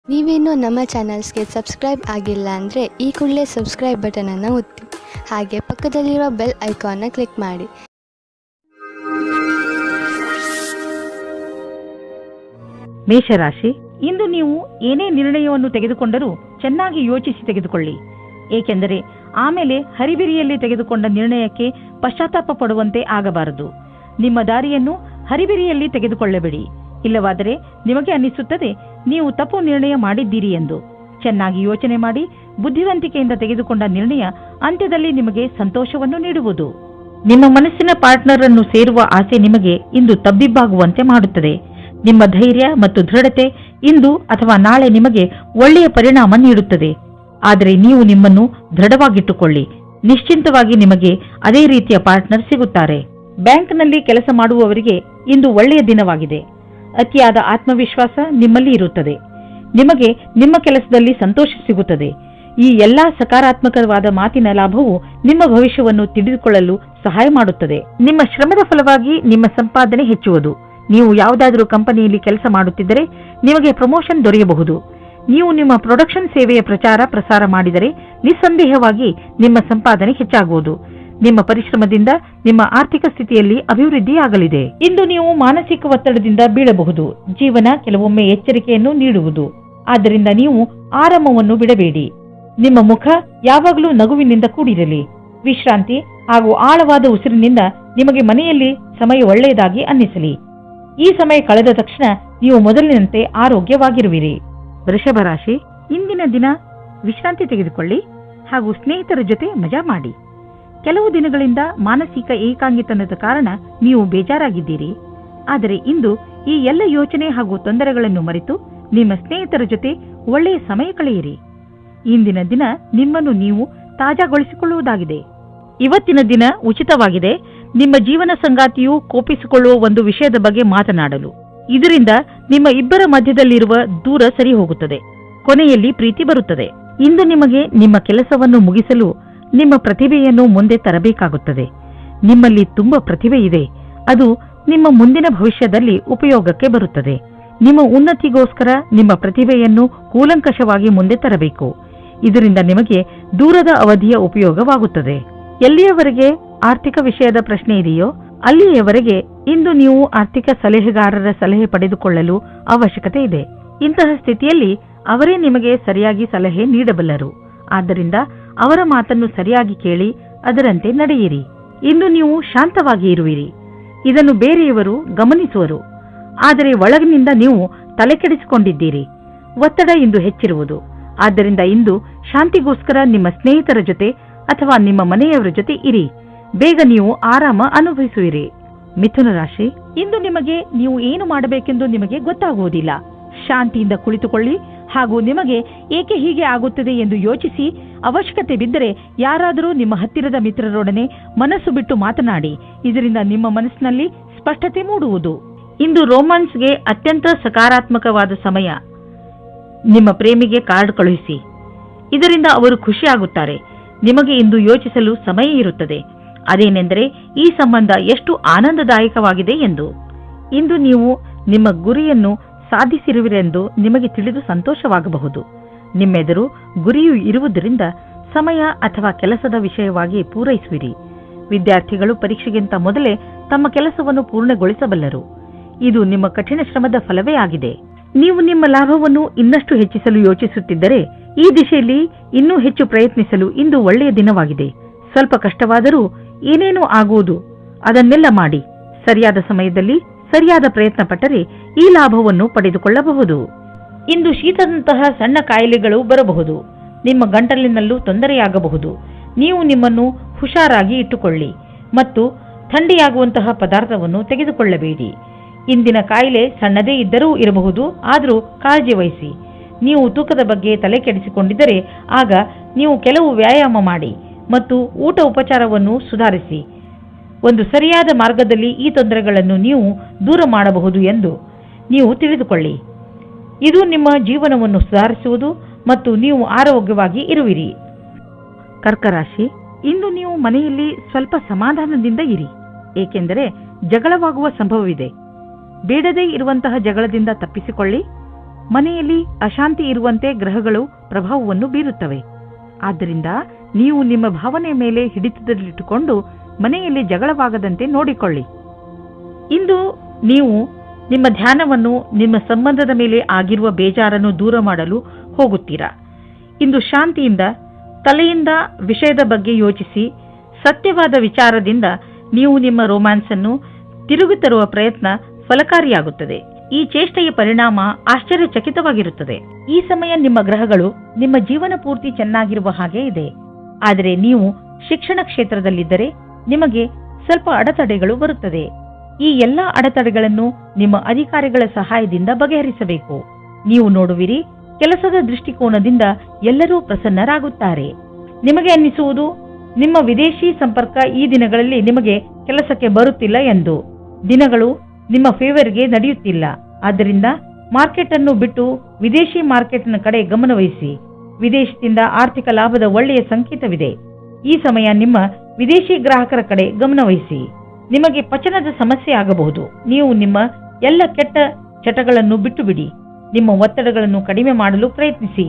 ನೀವೇನೂ ನಮ್ಮ ಚಾನಲ್ಸ್ಗೆ ಸಬ್ಸ್ಕ್ರೈಬ್ ಆಗಿಲ್ಲ ಅಂದರೆ ಈ ಕೂಡಲೇ ಸಬ್ಸ್ಕ್ರೈಬ್ ಬಟನನ್ನು ಒತ್ತಿ ಹಾಗೆ ಪಕ್ಕದಲ್ಲಿರುವ ಬೆಲ್ ಐಕಾನ್ನ ಕ್ಲಿಕ್ ಮಾಡಿ. ಮೇಷರಾಶಿ, ಇಂದು ನೀವು ಏನೇ ನಿರ್ಣಯವನ್ನು ತೆಗೆದುಕೊಂಡರೂ ಚೆನ್ನಾಗಿ ಯೋಚಿಸಿ ತೆಗೆದುಕೊಳ್ಳಿ. ಏಕೆಂದರೆ ಆಮೇಲೆ ಹರಿಬಿರಿಯಲ್ಲಿ ತೆಗೆದುಕೊಂಡ ನಿರ್ಣಯಕ್ಕೆ ಪಶ್ಚಾತ್ತಾಪ ಪಡುವಂತೆ ಆಗಬಾರದು. ನಿಮ್ಮ ದಾರಿಯನ್ನು ಹರಿಬಿರಿಯಲ್ಲಿ ತೆಗೆದುಕೊಳ್ಳಬೇಡಿ. ಇಲ್ಲವಾದರೆ ನಿಮಗೆ ಅನ್ನಿಸುತ್ತದೆ ನೀವು ತಪ್ಪು ನಿರ್ಣಯ ಮಾಡಿದ್ದೀರಿ ಎಂದು. ಚೆನ್ನಾಗಿ ಯೋಚನೆ ಮಾಡಿ ಬುದ್ಧಿವಂತಿಕೆಯಿಂದ ತೆಗೆದುಕೊಂಡ ನಿರ್ಣಯ ಅಂತ್ಯದಲ್ಲಿ ನಿಮಗೆ ಸಂತೋಷವನ್ನು ನೀಡುವುದು. ನಿಮ್ಮ ಮನಸ್ಸಿನ ಪಾರ್ಟ್ನರ್ ಅನ್ನು ಸೇರುವ ಆಸೆ ನಿಮಗೆ ಇಂದು ತಬ್ಬಿಬ್ಬಾಗುವಂತೆ ಮಾಡುತ್ತದೆ. ನಿಮ್ಮ ಧೈರ್ಯ ಮತ್ತು ದೃಢತೆ ಇಂದು ಅಥವಾ ನಾಳೆ ನಿಮಗೆ ಒಳ್ಳೆಯ ಪರಿಣಾಮ ನೀಡುತ್ತದೆ. ಆದರೆ ನೀವು ನಿಮ್ಮನ್ನು ದೃಢವಾಗಿಟ್ಟುಕೊಳ್ಳಿ. ನಿಶ್ಚಿಂತವಾಗಿ ನಿಮಗೆ ಅದೇ ರೀತಿಯ ಪಾರ್ಟ್ನರ್ ಸಿಗುತ್ತಾರೆ. ಬ್ಯಾಂಕ್ನಲ್ಲಿ ಕೆಲಸ ಮಾಡುವವರಿಗೆ ಇಂದು ಒಳ್ಳೆಯ ದಿನವಾಗಿದೆ. ಅತಿಯಾದ ಆತ್ಮವಿಶ್ವಾಸ ನಿಮ್ಮಲ್ಲಿ ಇರುತ್ತದೆ. ನಿಮಗೆ ನಿಮ್ಮ ಕೆಲಸದಲ್ಲಿ ಸಂತೋಷ ಸಿಗುತ್ತದೆ. ಈ ಎಲ್ಲಾ ಸಕಾರಾತ್ಮಕವಾದ ಮಾತಿನ ಲಾಭವು ನಿಮ್ಮ ಭವಿಷ್ಯವನ್ನು ತಿಳಿದುಕೊಳ್ಳಲು ಸಹಾಯ ಮಾಡುತ್ತದೆ. ನಿಮ್ಮ ಶ್ರಮದ ಫಲವಾಗಿ ನಿಮ್ಮ ಸಂಪಾದನೆ ಹೆಚ್ಚುವುದು. ನೀವು ಯಾವುದಾದರೂ ಕಂಪನಿಯಲ್ಲಿ ಕೆಲಸ ಮಾಡುತ್ತಿದ್ದರೆ ನಿಮಗೆ ಪ್ರಮೋಷನ್ ದೊರೆಯಬಹುದು. ನೀವು ನಿಮ್ಮ ಪ್ರೊಡಕ್ಷನ್ ಸೇವೆಯ ಪ್ರಸಾರ ಮಾಡಿದರೆ ನಿಸ್ಸಂದೇಹವಾಗಿ ನಿಮ್ಮ ಸಂಪಾದನೆ ಹೆಚ್ಚಾಗುವುದು. ನಿಮ್ಮ ಪರಿಶ್ರಮದಿಂದ ನಿಮ್ಮ ಆರ್ಥಿಕ ಸ್ಥಿತಿಯಲ್ಲಿ ಅಭಿವೃದ್ಧಿಯಾಗಲಿದೆ. ಇಂದು ನೀವು ಮಾನಸಿಕ ಒತ್ತಡದಿಂದ ಬೀಳಬಹುದು. ಜೀವನ ಕೆಲವೊಮ್ಮೆ ಎಚ್ಚರಿಕೆಯನ್ನು ನೀಡುವುದು. ಆದ್ದರಿಂದ ನೀವು ಆರಾಮವನ್ನು ಬಿಡಬೇಡಿ. ನಿಮ್ಮ ಮುಖ ಯಾವಾಗಲೂ ನಗುವಿನಿಂದ ಕೂಡಿರಲಿ. ವಿಶ್ರಾಂತಿ ಹಾಗೂ ಆಳವಾದ ಉಸಿರಿನಿಂದ ನಿಮಗೆ ಮನೆಯಲ್ಲಿ ಸಮಯ ಒಳ್ಳೆಯದಾಗಿ ಅನ್ನಿಸಲಿ. ಈ ಸಮಯ ಕಳೆದ ತಕ್ಷಣ ನೀವು ಮೊದಲಿನಂತೆ ಆರೋಗ್ಯವಾಗಿರುವಿರಿ. ವೃಷಭ ರಾಶಿ, ಇಂದಿನ ದಿನ ವಿಶ್ರಾಂತಿ ತೆಗೆದುಕೊಳ್ಳಿ ಹಾಗೂ ಸ್ನೇಹಿತರ ಜೊತೆ ಮಜಾ ಮಾಡಿ. ಕೆಲವು ದಿನಗಳಿಂದ ಮಾನಸಿಕ ಏಕಾಂಗಿತನದ ಕಾರಣ ನೀವು ಬೇಜಾರಾಗಿದ್ದೀರಿ. ಆದರೆ ಇಂದು ಈ ಎಲ್ಲ ಯೋಚನೆ ಹಾಗೂ ತೊಂದರೆಗಳನ್ನು ಮರೆತು ನಿಮ್ಮ ಸ್ನೇಹಿತರ ಜೊತೆ ಒಳ್ಳೆಯ ಸಮಯ ಕಳೆಯಿರಿ. ಇಂದಿನ ದಿನ ನಿಮ್ಮನ್ನು ನೀವು ತಾಜಾಗೊಳಿಸಿಕೊಳ್ಳುವುದಾಗಿದೆ. ಇವತ್ತಿನ ದಿನ ಉಚಿತವಾಗಿದೆ. ನಿಮ್ಮ ಜೀವನ ಸಂಗಾತಿಯು ಕೋಪಿಸಿಕೊಳ್ಳುವ ಒಂದು ವಿಷಯದ ಬಗ್ಗೆ ಮಾತನಾಡಲು. ಇದರಿಂದ ನಿಮ್ಮ ಇಬ್ಬರ ಮಧ್ಯದಲ್ಲಿರುವ ದೂರ ಸರಿ ಹೋಗುತ್ತದೆ. ಕೊನೆಯಲ್ಲಿ ಪ್ರೀತಿ ಬರುತ್ತದೆ. ಇಂದು ನಿಮಗೆ ನಿಮ್ಮ ಕೆಲಸವನ್ನು ಮುಗಿಸಲು ನಿಮ್ಮ ಪ್ರತಿಭೆಯನ್ನು ಮುಂದೆ ತರಬೇಕಾಗುತ್ತದೆ. ನಿಮ್ಮಲ್ಲಿ ತುಂಬಾ ಪ್ರತಿಭೆ ಇದೆ. ಅದು ನಿಮ್ಮ ಮುಂದಿನ ಭವಿಷ್ಯದಲ್ಲಿ ಉಪಯೋಗಕ್ಕೆ ಬರುತ್ತದೆ. ನಿಮ್ಮ ಉನ್ನತಿಗೋಸ್ಕರ ನಿಮ್ಮ ಪ್ರತಿಭೆಯನ್ನು ಕೂಲಂಕಷವಾಗಿ ಮುಂದೆ ತರಬೇಕು. ಇದರಿಂದ ನಿಮಗೆ ದೂರದ ಅವಧಿಯ ಉಪಯೋಗವಾಗುತ್ತದೆ. ಎಲ್ಲಿಯವರೆಗೆ ಆರ್ಥಿಕ ವಿಷಯದ ಪ್ರಶ್ನೆ ಇದೆಯೋ ಅಲ್ಲಿಯವರೆಗೆ ಇಂದು ನೀವು ಆರ್ಥಿಕ ಸಲಹೆಗಾರರ ಸಲಹೆ ಪಡೆದುಕೊಳ್ಳಲು ಅವಶ್ಯಕತೆ ಇದೆ. ಇಂತಹ ಸ್ಥಿತಿಯಲ್ಲಿ ಅವರೇ ನಿಮಗೆ ಸರಿಯಾಗಿ ಸಲಹೆ ನೀಡಬಲ್ಲರು. ಆದ್ದರಿಂದ ಅವರ ಮಾತನ್ನು ಸರಿಯಾಗಿ ಕೇಳಿ ಅದರಂತೆ ನಡೆಯಿರಿ. ಇಂದು ನೀವು ಶಾಂತವಾಗಿ ಇರುವಿರಿ. ಇದನ್ನು ಬೇರೆಯವರು ಗಮನಿಸುವರು. ಆದರೆ ಒಳಗಿನಿಂದ ನೀವು ತಲೆಕೆಡಿಸಿಕೊಂಡಿದ್ದೀರಿ. ಒತ್ತಡ ಇಂದು ಹೆಚ್ಚಿರುವುದು. ಆದ್ದರಿಂದ ಇಂದು ಶಾಂತಿಗೋಸ್ಕರ ನಿಮ್ಮ ಸ್ನೇಹಿತರ ಜೊತೆ ಅಥವಾ ನಿಮ್ಮ ಮನೆಯವರ ಜೊತೆ ಇರಿ. ಬೇಗ ನೀವು ಆರಾಮ ಅನುಭವಿಸುವಿರಿ. ಮಿಥುನ ರಾಶಿ, ಇಂದು ನಿಮಗೆ ನೀವು ಏನು ಮಾಡಬೇಕೆಂದು ನಿಮಗೆ ಗೊತ್ತಾಗುವುದಿಲ್ಲ. ಶಾಂತಿಯಿಂದ ಕುಳಿತುಕೊಳ್ಳಿ ಹಾಗೂ ನಿಮಗೆ ಏಕೆ ಹೀಗೆ ಆಗುತ್ತದೆ ಎಂದು ಯೋಚಿಸಿ ಅವಶ್ಯಕತೆ ಬಿದ್ದರೆ ಯಾರಾದರೂ ನಿಮ್ಮ ಹತ್ತಿರದ ಮಿತ್ರರೊಡನೆ ಮನಸ್ಸು ಬಿಟ್ಟು ಮಾತನಾಡಿ. ಇದರಿಂದ ನಿಮ್ಮ ಮನಸ್ಸಿನಲ್ಲಿ ಸ್ಪಷ್ಟತೆ ಮೂಡುವುದು. ಇಂದು ರೋಮಾನ್ಸ್ಗೆ ಅತ್ಯಂತ ಸಕಾರಾತ್ಮಕವಾದ ಸಮಯ. ನಿಮ್ಮ ಪ್ರೇಮಿಗೆ ಕಾರ್ಡ್ ಕಳುಹಿಸಿ. ಇದರಿಂದ ಅವರು ಖುಷಿಯಾಗುತ್ತಾರೆ. ನಿಮಗೆ ಇಂದು ಯೋಚಿಸಲು ಸಮಯ ಇರುತ್ತದೆ. ಅದೇನೆಂದರೆ ಈ ಸಂಬಂಧ ಎಷ್ಟು ಆನಂದದಾಯಕವಾಗಿದೆ ಎಂದು. ಇಂದು ನೀವು ನಿಮ್ಮ ಗುರಿಯನ್ನು ಸಾಧಿಸಿರುವಿರೆಂದು ನಿಮಗೆ ತಿಳಿದು ಸಂತೋಷವಾಗಬಹುದು. ನಿಮ್ಮೆದುರು ಗುರಿಯು ಇರುವುದರಿಂದ ಸಮಯ ಅಥವಾ ಕೆಲಸದ ವಿಷಯವಾಗಿ ಪೂರೈಸುವಿರಿ. ವಿದ್ಯಾರ್ಥಿಗಳು ಪರೀಕ್ಷೆಗಿಂತ ಮೊದಲೇ ತಮ್ಮ ಕೆಲಸವನ್ನು ಪೂರ್ಣಗೊಳಿಸಬಲ್ಲರು. ಇದು ನಿಮ್ಮ ಕಠಿಣ ಶ್ರಮದ ಫಲವೇ ಆಗಿದೆ. ನೀವು ನಿಮ್ಮ ಲಾಭವನ್ನು ಇನ್ನಷ್ಟು ಹೆಚ್ಚಿಸಲು ಯೋಚಿಸುತ್ತಿದ್ದರೆ ಈ ದಿಶೆಯಲ್ಲಿ ಇನ್ನೂ ಹೆಚ್ಚು ಪ್ರಯತ್ನಿಸಲು ಇಂದು ಒಳ್ಳೆಯ ದಿನವಾಗಿದೆ. ಸ್ವಲ್ಪ ಕಷ್ಟವಾದರೂ ಏನೇನೂ ಆಗುವುದು. ಅದನ್ನೆಲ್ಲ ಮಾಡಿ ಸರಿಯಾದ ಸಮಯದಲ್ಲಿ ಸರಿಯಾದ ಪ್ರಯತ್ನ ಪಟ್ಟರೆ ಈ ಲಾಭವನ್ನು ಪಡೆದುಕೊಳ್ಳಬಹುದು. ಇಂದು ಶೀತದಂತಹ ಸಣ್ಣ ಕಾಯಿಲೆಗಳು ಬರಬಹುದು. ನಿಮ್ಮ ಗಂಟಲಿನಲ್ಲೂ ತೊಂದರೆಯಾಗಬಹುದು. ನೀವು ನಿಮ್ಮನ್ನು ಹುಷಾರಾಗಿ ಇಟ್ಟುಕೊಳ್ಳಿ ಮತ್ತು ಥಂಡಿಯಾಗುವಂತಹ ಪದಾರ್ಥವನ್ನು ತೆಗೆದುಕೊಳ್ಳಬೇಡಿ. ಇಂದಿನ ಕಾಯಿಲೆ ಸಣ್ಣದೇ ಇದ್ದರೂ ಇರಬಹುದು. ಆದರೂ ಕಾಳಜಿ ವಹಿಸಿ. ನೀವು ತೂಕದ ಬಗ್ಗೆ ತಲೆ ಕೆಡಿಸಿಕೊಂಡಿದ್ದರೆ ಆಗ ನೀವು ಕೆಲವು ವ್ಯಾಯಾಮ ಮಾಡಿ ಮತ್ತು ಊಟ ಉಪಚಾರವನ್ನು ಸುಧಾರಿಸಿ. ಒಂದು ಸರಿಯಾದ ಮಾರ್ಗದಲ್ಲಿ ಈ ತೊಂದರೆಗಳನ್ನು ನೀವು ದೂರ ಮಾಡಬಹುದು ಎಂದು ನೀವು ತಿಳಿದುಕೊಳ್ಳಿ. ಇದು ನಿಮ್ಮ ಜೀವನವನ್ನು ಸುಧಾರಿಸುವುದು ಮತ್ತು ನೀವು ಆರೋಗ್ಯವಾಗಿ ಇರುವಿರಿ. ಕರ್ಕರಾಶಿ, ಇಂದು ನೀವು ಮನೆಯಲ್ಲಿ ಸ್ವಲ್ಪ ಸಮಾಧಾನದಿಂದ ಇರಿ. ಏಕೆಂದರೆ ಜಗಳವಾಗುವ ಸಂಭವವಿದೆ. ಬೇಡದೇ ಇರುವಂತಹ ಜಗಳದಿಂದ ತಪ್ಪಿಸಿಕೊಳ್ಳಿ. ಮನೆಯಲ್ಲಿ ಅಶಾಂತಿ ಇರುವಂತೆ ಗ್ರಹಗಳು ಪ್ರಭಾವವನ್ನು ಬೀರುತ್ತವೆ. ಆದ್ದರಿಂದ ನೀವು ನಿಮ್ಮ ಭಾವನೆ ಮೇಲೆ ಹಿಡಿತದಲ್ಲಿಟ್ಟುಕೊಂಡು ಮನೆಯಲ್ಲಿ ಜಗಳವಾಗದಂತೆ ನೋಡಿಕೊಳ್ಳಿ. ಇಂದು ನೀವು ನಿಮ್ಮ ಧ್ಯಾನವನ್ನು ನಿಮ್ಮ ಸಂಬಂಧದ ಮೇಲೆ ಆಗಿರುವ ಬೇಜಾರನ್ನು ದೂರ ಮಾಡಲು ಹೋಗುತ್ತೀರಾ. ಇಂದು ಶಾಂತಿಯಿಂದ ತಲೆಯಿಂದ ವಿಷಯದ ಬಗ್ಗೆ ಯೋಚಿಸಿ ಸತ್ಯವಾದ ವಿಚಾರದಿಂದ ನೀವು ನಿಮ್ಮ ರೊಮ್ಯಾನ್ಸ್ ಅನ್ನು ತಿರುಗಿ ತರುವ ಪ್ರಯತ್ನ ಫಲಕಾರಿಯಾಗುತ್ತದೆ. ಈ ಚೇಷ್ಟೆಯ ಪರಿಣಾಮ ಆಶ್ಚರ್ಯಚಕಿತವಾಗಿರುತ್ತದೆ. ಈ ಸಮಯ ನಿಮ್ಮ ಗ್ರಹಗಳು ನಿಮ್ಮ ಜೀವನ ಪೂರ್ತಿ ಚೆನ್ನಾಗಿರುವ ಹಾಗೆ ಇದೆ. ಆದರೆ ನೀವು ಶಿಕ್ಷಣ ಕ್ಷೇತ್ರದಲ್ಲಿದ್ದರೆ ನಿಮಗೆ ಸ್ವಲ್ಪ ಅಡೆತಡೆಗಳು ಬರುತ್ತದೆ. ಈ ಎಲ್ಲ ಅಡೆತಡೆಗಳನ್ನು ನಿಮ್ಮ ಅಧಿಕಾರಿಗಳ ಸಹಾಯದಿಂದ ಬಗೆಹರಿಸಬೇಕು. ನೀವು ನೋಡುವಿರಿ, ಕೆಲಸದ ದೃಷ್ಟಿಕೋನದಿಂದ ಎಲ್ಲರೂ ಪ್ರಸನ್ನರಾಗುತ್ತಾರೆ. ನಿಮಗೆ ಅನ್ನಿಸುವುದು ನಿಮ್ಮ ವಿದೇಶಿ ಸಂಪರ್ಕ ಈ ದಿನಗಳಲ್ಲಿ ನಿಮಗೆ ಕೆಲಸಕ್ಕೆ ಬರುತ್ತಿಲ್ಲ ಎಂದು. ದಿನಗಳು ನಿಮ್ಮ ಫೇವರ್ಗೆ ನಡೆಯುತ್ತಿಲ್ಲ. ಆದ್ದರಿಂದ ಮಾರ್ಕೆಟ್ ಅನ್ನು ಬಿಟ್ಟು ವಿದೇಶಿ ಮಾರ್ಕೆಟ್ನ ಕಡೆ ಗಮನವಹಿಸಿ. ವಿದೇಶದಿಂದ ಆರ್ಥಿಕ ಲಾಭದ ಒಳ್ಳೆಯ ಸಂಕೇತವಿದೆ. ಈ ಸಮಯ ನಿಮ್ಮ ವಿದೇಶಿ ಗ್ರಾಹಕರ ಕಡೆ ಗಮನವಹಿಸಿ. ನಿಮಗೆ ಪಚನದ ಸಮಸ್ಯೆ ಆಗಬಹುದು. ನೀವು ನಿಮ್ಮ ಎಲ್ಲ ಕೆಟ್ಟ ಚಟಗಳನ್ನು ಬಿಟ್ಟು ಬಿಡಿ. ನಿಮ್ಮ ಒತ್ತಡಗಳನ್ನು ಕಡಿಮೆ ಮಾಡಲು ಪ್ರಯತ್ನಿಸಿ.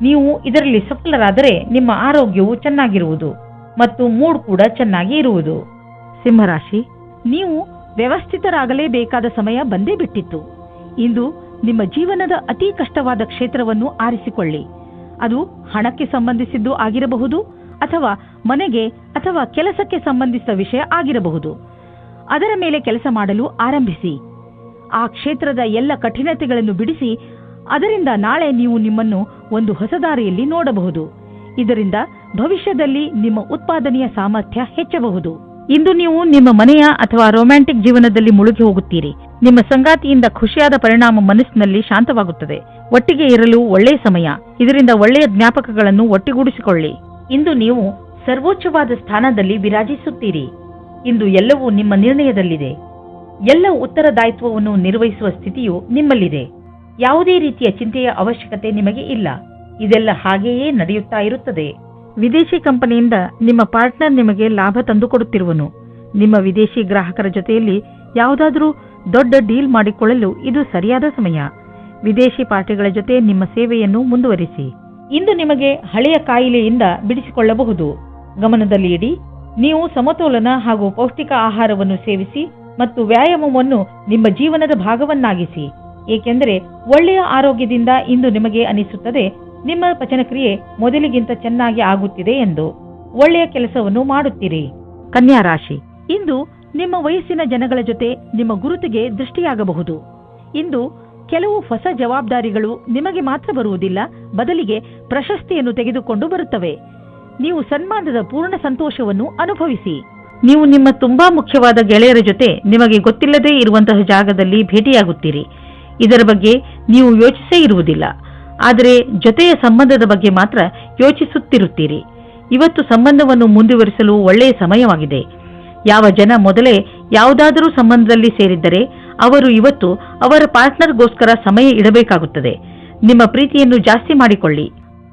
ನೀವು ಇದರಲ್ಲಿ ಸಫಲರಾದರೆ ನಿಮ್ಮ ಆರೋಗ್ಯವು ಚೆನ್ನಾಗಿರುವುದು ಮತ್ತು ಮೂಡ್ ಕೂಡ ಚೆನ್ನಾಗಿ ಇರುವುದು. ಸಿಂಹರಾಶಿ, ನೀವು ವ್ಯವಸ್ಥಿತರಾಗಲೇಬೇಕಾದ ಸಮಯ ಬಂದೇ ಬಿಟ್ಟಿತ್ತು. ಇಂದು ನಿಮ್ಮ ಜೀವನದ ಅತಿ ಕಷ್ಟವಾದ ಕ್ಷೇತ್ರವನ್ನು ಆರಿಸಿಕೊಳ್ಳಿ. ಅದು ಹಣಕ್ಕೆ ಸಂಬಂಧಿಸಿದ್ದು ಆಗಿರಬಹುದು ಅಥವಾ ಮನೆಗೆ ಅಥವಾ ಕೆಲಸಕ್ಕೆ ಸಂಬಂಧಿಸಿದ ವಿಷಯ ಆಗಿರಬಹುದು. ಅದರ ಮೇಲೆ ಕೆಲಸ ಮಾಡಲು ಆರಂಭಿಸಿ. ಆ ಕ್ಷೇತ್ರದ ಎಲ್ಲ ಕಠಿಣತೆಗಳನ್ನು ಬಿಡಿಸಿ ಅದರಿಂದ ನಾಳೆ ನೀವು ನಿಮ್ಮನ್ನು ಒಂದು ಹೊಸ ದಾರಿಯಲ್ಲಿ ನೋಡಬಹುದು. ಇದರಿಂದ ಭವಿಷ್ಯದಲ್ಲಿ ನಿಮ್ಮ ಉತ್ಪಾದನೆಯ ಸಾಮರ್ಥ್ಯ ಹೆಚ್ಚಬಹುದು. ಇಂದು ನೀವು ನಿಮ್ಮ ಮನೆಯ ಅಥವಾ ರೊಮ್ಯಾಂಟಿಕ್ ಜೀವನದಲ್ಲಿ ಮುಳುಗಿ ಹೋಗುತ್ತೀರಿ. ನಿಮ್ಮ ಸಂಗಾತಿಯಿಂದ ಖುಷಿಯಾದ ಪರಿಣಾಮ ಮನಸ್ಸಿನಲ್ಲಿ ಶಾಂತವಾಗುತ್ತದೆ. ಒಟ್ಟಿಗೆ ಇರಲು ಒಳ್ಳೆಯ ಸಮಯ. ಇದರಿಂದ ಒಳ್ಳೆಯ ಜ್ಞಾಪಕಗಳನ್ನು ಒಟ್ಟಿಗೂಡಿಸಿಕೊಳ್ಳಿ. ಇಂದು ನೀವು ಸರ್ವೋಚ್ಚವಾದ ಸ್ಥಾನದಲ್ಲಿ ವಿರಾಜಿಸುತ್ತೀರಿ. ಇಂದು ಎಲ್ಲವೂ ನಿಮ್ಮ ನಿರ್ಣಯದಲ್ಲಿದೆ. ಎಲ್ಲ ಉತ್ತರದಾಯಿತ್ವವನ್ನು ನಿರ್ವಹಿಸುವ ಸ್ಥಿತಿಯು ನಿಮ್ಮಲ್ಲಿದೆ. ಯಾವುದೇ ರೀತಿಯ ಚಿಂತೆಯ ಅವಶ್ಯಕತೆ ನಿಮಗೆ ಇಲ್ಲ. ಇದೆಲ್ಲ ಹಾಗೆಯೇ ನಡೆಯುತ್ತಾ ಇರುತ್ತದೆ. ವಿದೇಶಿ ಕಂಪನಿಯಿಂದ ನಿಮ್ಮ ಪಾರ್ಟ್ನರ್ ನಿಮಗೆ ಲಾಭ ತಂದುಕೊಡುತ್ತಿರುವನು. ನಿಮ್ಮ ವಿದೇಶಿ ಗ್ರಾಹಕರ ಜೊತೆಯಲ್ಲಿ ಯಾವುದಾದರೂ ದೊಡ್ಡ ಡೀಲ್ ಮಾಡಿಕೊಳ್ಳಲು ಇದು ಸರಿಯಾದ ಸಮಯ. ವಿದೇಶಿ ಪಾರ್ಟಿಗಳ ಜೊತೆ ನಿಮ್ಮ ಸೇವೆಯನ್ನು ಮುಂದುವರಿಸಿ. ಇಂದು ನಿಮಗೆ ಹಳೆಯ ಕಾಯಿಲೆಯಿಂದ ಬಿಡಿಸಿಕೊಳ್ಳಬಹುದು. ಗಮನದಲ್ಲಿ ಇಡಿ, ನೀವು ಸಮತೋಲನ ಹಾಗೂ ಪೌಷ್ಟಿಕ ಆಹಾರವನ್ನು ಸೇವಿಸಿ ಮತ್ತು ವ್ಯಾಯಾಮವನ್ನು ನಿಮ್ಮ ಜೀವನದ ಭಾಗವನ್ನಾಗಿಸಿ. ಏಕೆಂದರೆ ಒಳ್ಳೆಯ ಆರೋಗ್ಯದಿಂದ ಇಂದು ನಿಮಗೆ ಅನಿಸುತ್ತದೆ ನಿಮ್ಮ ಪಚನಕ್ರಿಯೆ ಮೊದಲಿಗಿಂತ ಚೆನ್ನಾಗಿ ಆಗುತ್ತಿದೆ ಎಂದು. ಒಳ್ಳೆಯ ಕೆಲಸವನ್ನು ಮಾಡುತ್ತೀರಿ. ಕನ್ಯಾ ರಾಶಿ, ಇಂದು ನಿಮ್ಮ ವಯಸ್ಸಿನ ಜನಗಳ ಜೊತೆ ನಿಮ್ಮ ಗುರುತಿಗೆ ದೃಷ್ಟಿಯಾಗಬಹುದು. ಇಂದು ಕೆಲವು ಹೊಸ ಜವಾಬ್ದಾರಿಗಳು ನಿಮಗೆ ಮಾತ್ರ ಬರುವುದಿಲ್ಲ, ಬದಲಿಗೆ ಪ್ರಶಸ್ತಿಯನ್ನು ತೆಗೆದುಕೊಂಡು ಬರುತ್ತವೆ. ನೀವು ಸನ್ಮಾನದ ಪೂರ್ಣ ಸಂತೋಷವನ್ನು ಅನುಭವಿಸಿ. ನೀವು ನಿಮ್ಮ ತುಂಬಾ ಮುಖ್ಯವಾದ ಗೆಳೆಯರ ಜೊತೆ ನಿಮಗೆ ಗೊತ್ತಿಲ್ಲದೇ ಇರುವಂತಹ ಜಾಗದಲ್ಲಿ ಭೇಟಿಯಾಗುತ್ತೀರಿ. ಇದರ ಬಗ್ಗೆ ನೀವು ಯೋಚಿಸೇ ಇರುವುದಿಲ್ಲ, ಆದರೆ ಜೊತೆಯ ಸಂಬಂಧದ ಬಗ್ಗೆ ಮಾತ್ರ ಯೋಚಿಸುತ್ತಿರುತ್ತೀರಿ. ಇವತ್ತು ಸಂಬಂಧವನ್ನು ಮುಂದುವರಿಸಲು ಒಳ್ಳೆಯ ಸಮಯವಾಗಿದೆ. ಯಾವ ಜನ ಮೊದಲೇ ಯಾವುದಾದರೂ ಸಂಬಂಧದಲ್ಲಿ ಸೇರಿದ್ದರೆ ಅವರು ಇವತ್ತು ಅವರ ಪಾರ್ಟ್ನರ್ಗೋಸ್ಕರ ಸಮಯ ಇಡಬೇಕಾಗುತ್ತದೆ. ನಿಮ್ಮ ಪ್ರೀತಿಯನ್ನು ಜಾಸ್ತಿ ಮಾಡಿಕೊಳ್ಳಿ.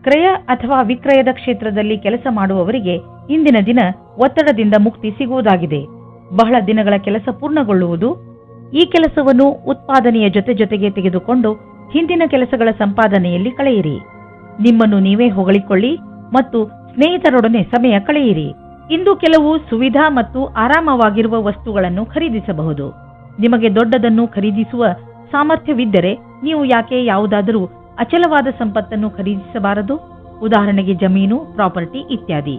ಕ್ರಯ ಅಥವಾ ವಿಕ್ರಯದ ಕ್ಷೇತ್ರದಲ್ಲಿ ಕೆಲಸ ಮಾಡುವವರಿಗೆ ಇಂದಿನ ದಿನ ಒತ್ತಡದಿಂದ ಮುಕ್ತಿ ಸಿಗುವುದಾಗಿದೆ. ಬಹಳ ದಿನಗಳ ಕೆಲಸ ಪೂರ್ಣಗೊಳ್ಳುವುದು. ಈ ಕೆಲಸವನ್ನು ಉತ್ಪಾದನೆಯ ಜೊತೆಗೆ ತೆಗೆದುಕೊಂಡು ಹಿಂದಿನ ಕೆಲಸಗಳ ಸಂಪಾದನೆಯಲ್ಲಿ ಕಳೆಯಿರಿ. ನಿಮ್ಮನ್ನು ನೀವೇ ಹೊಗಳಿಕೊಳ್ಳಿ ಮತ್ತು ಸ್ನೇಹಿತರೊಡನೆ ಸಮಯ ಕಳೆಯಿರಿ. ಇಂದು ಕೆಲವು ಸುವಿಧಾ ಮತ್ತು ಆರಾಮವಾಗಿರುವ ವಸ್ತುಗಳನ್ನು ಖರೀದಿಸಬಹುದು. ನಿಮಗೆ ದೊಡ್ಡದನ್ನು ಖರೀದಿಸುವ ಸಾಮರ್ಥ್ಯವಿದ್ದರೆ ನೀವು ಯಾಕೆ ಯಾವುದಾದರೂ ಅಚಲವಾದ ಸಂಪತ್ತನ್ನು ಖರೀದಿಸಬಾರದು? ಉದಾಹರಣೆಗೆ ಜಮೀನು, ಪ್ರಾಪರ್ಟಿ ಇತ್ಯಾದಿ.